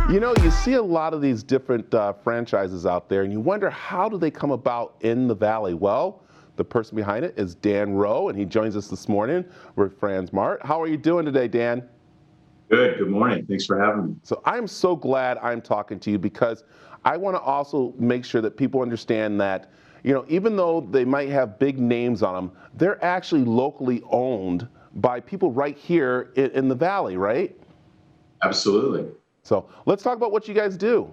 You know, you see a lot of these different franchises out there, and you wonder how do they come about in the Valley? Well, the person behind it is Dan Rowe, and he joins us this morning with Fransmart. How are you doing today, Dan? Good. Good morning. Thanks for having me. So I'm so glad I'm talking to you because I want to also make sure that people understand that, you know, even though they might have big names on them, they're actually locally owned by people right here in the Valley, right? Absolutely. So let's talk about what you guys do.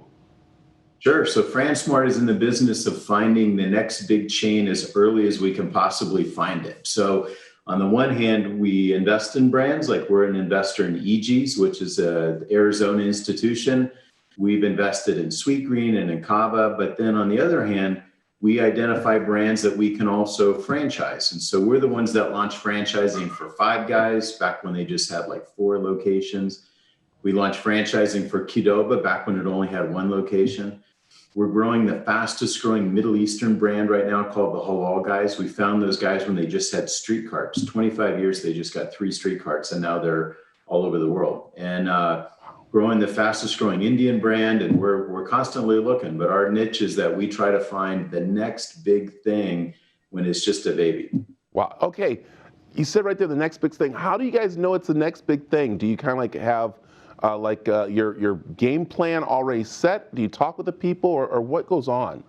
Sure. So Fransmart is in the business of finding the next big chain as early as we can possibly find it. So on the one hand, we invest in brands, like we're an investor in EG's, which is an Arizona institution. We've invested in Sweetgreen and in Cava. But then on the other hand, we identify brands that we can also franchise. And so we're the ones that launched franchising for Five Guys back when they just had like 4 locations. We launched franchising for Qdoba back when it only had 1 location. We're growing the fastest growing Middle Eastern brand right now called the Halal Guys. We found those guys when they just had street carts. 25 years, they just got 3 street carts, and now they're all over the world. And growing the fastest growing Indian brand, and we're constantly looking. But our niche is that we try to find the next big thing when it's just a baby. Wow. Okay. You said right there the next big thing. How do you guys know it's the next big thing? Do you kind of like have your game plan already set? Do you talk with the people, or what goes on?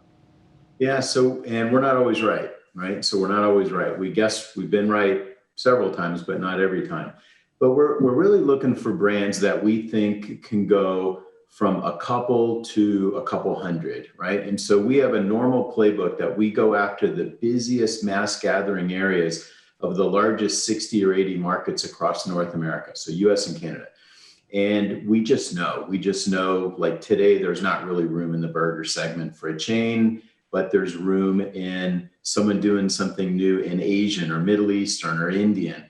Yeah. So, and we're not always right, right? So we're not always right. We guess we've been right several times, but not every time. But we're really looking for brands that we think can go from a couple to a couple hundred, right? And so we have a normal playbook that we go after the busiest mass gathering areas of the largest 60 or 80 markets across North America, so US and Canada. And we just know, like today, there's not really room in the burger segment for a chain, but there's room in someone doing something new in Asian or Middle Eastern or Indian,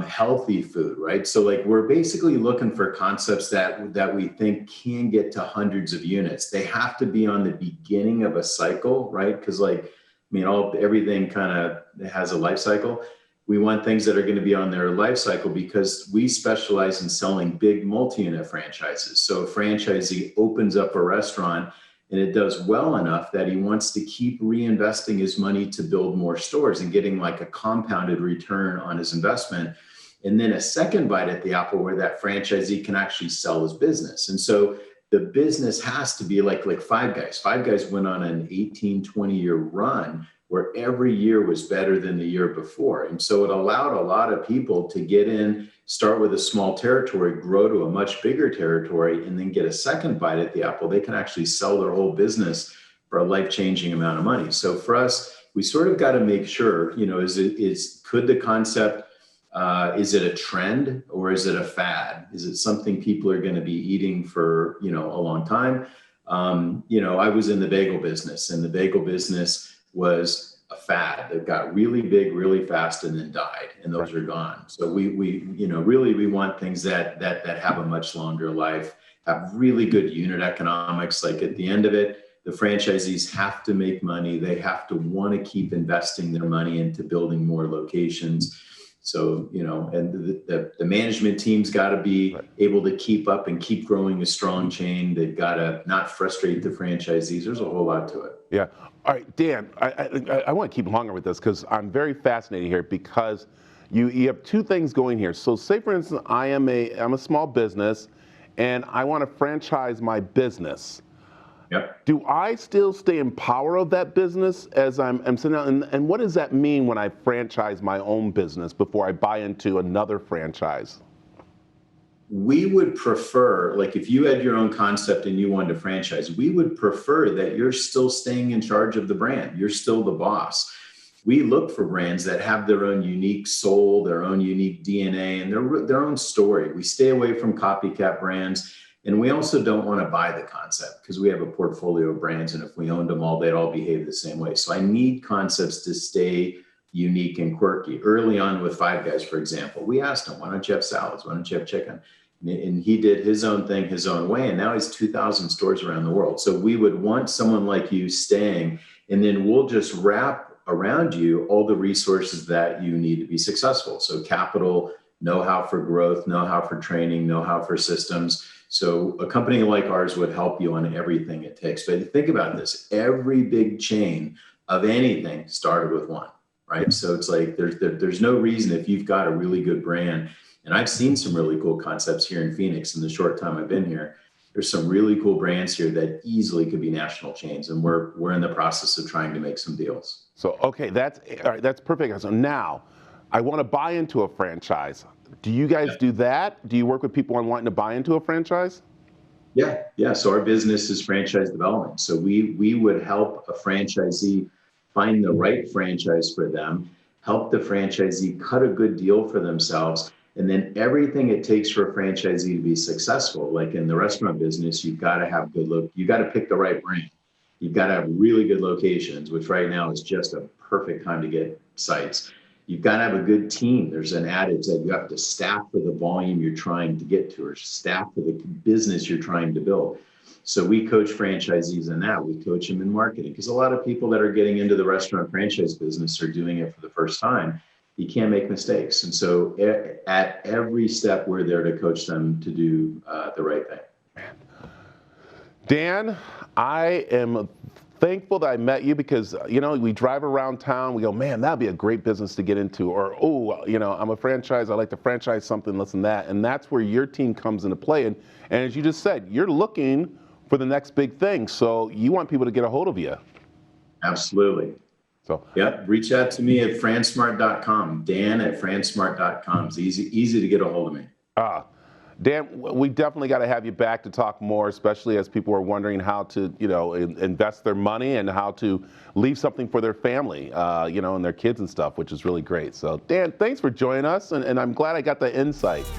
healthy food, right? So like we're basically looking for concepts that we think can get to hundreds of units. They have to be on the beginning of a cycle, right? Because like, I mean, everything kind of has a life cycle. We want things that are going to be on their life cycle because we specialize in selling big multi-unit franchises. So a franchisee opens up a restaurant and it does well enough that he wants to keep reinvesting his money to build more stores and getting like a compounded return on his investment. And then a second bite at the apple where that franchisee can actually sell his business. And so the business has to be like Five Guys. Five Guys went on an 18, 20-year run where every year was better than the year before. And so it allowed a lot of people to get in, start with a small territory, grow to a much bigger territory, and then get a second bite at the apple. They can actually sell their whole business for a life-changing amount of money. So for us, we sort of got to make sure, you know, could the concept, is it a trend or is it a fad? Is it something people are going to be eating for, you know, a long time? You know, I was in the bagel business, and the bagel business was a fad that got really big really fast and then died, and those are gone. So we you know, really we want things that have a much longer life, have really good unit economics. Like at the end of it, the franchisees have to make money. They have to want to keep investing their money into building more locations. So, you know, and the management team's got to be able to keep up and keep growing a strong chain. They've got to not frustrate the franchisees. There's a whole lot to it. Yeah. All right, Dan, I want to keep longer with this because I'm very fascinated here because you have 2 things going here. So say, for instance, I'm a small business and I want to franchise my business. Yep. Do I still stay in power of that business as I'm sitting down? And what does that mean when I franchise my own business before I buy into another franchise? We would prefer, like if you had your own concept and you wanted to franchise, we would prefer that you're still staying in charge of the brand. You're still the boss. We look for brands that have their own unique soul, their own unique DNA, and their own story. We stay away from copycat brands. And we also don't want to buy the concept because we have a portfolio of brands. And if we owned them all, they'd all behave the same way. So I need concepts to stay unique and quirky. Early on with Five Guys, for example, we asked him, why don't you have salads? Why don't you have chicken? And he did his own thing, his own way. And now he's 2,000 stores around the world. So we would want someone like you staying, and then we'll just wrap around you all the resources that you need to be successful. So capital, know-how for growth, know-how for training, know-how for systems. So a company like ours would help you on everything it takes. But think about this, every big chain of anything started with one, right? So it's like there's no reason if you've got a really good brand, and I've seen some really cool concepts here in Phoenix in the short time I've been here. There's some really cool brands here that easily could be national chains, and we're in the process of trying to make some deals. So, okay, that's all right, that's perfect. So now I want to buy into a franchise. Do you guys do that? Do you work with people on wanting to buy into a franchise? Yeah. So our business is franchise development. So we would help a franchisee find the right franchise for them, help the franchisee cut a good deal for themselves, and then everything it takes for a franchisee to be successful. Like in the restaurant business, you've got to have you got to pick the right brand. You've got to have really good locations, which right now is just a perfect time to get sites. You've got to have a good team. There's an adage that you have to staff for the volume you're trying to get to, or staff for the business you're trying to build. So we coach franchisees in that. We coach them in marketing, because a lot of people that are getting into the restaurant franchise business are doing it for the first time. You can't make mistakes. And so at every step, we're there to coach them to do the right thing. Dan, I am thankful that I met you, because, we drive around town, we go, man, that'd be a great business to get into, or, oh, I'm a franchise, I like to franchise something, this and that. And that's where your team comes into play. And as you just said, you're looking for the next big thing. So you want people to get a hold of you. Absolutely. So yeah, reach out to me at fransmart.com, Dan@fransmart.com. It's easy to get a hold of me. Dan, we definitely got to have you back to talk more, especially as people are wondering how to, invest their money and how to leave something for their family, and their kids and stuff, which is really great. So, Dan, thanks for joining us, and I'm glad I got the insight.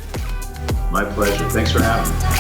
My pleasure. Thanks for having me.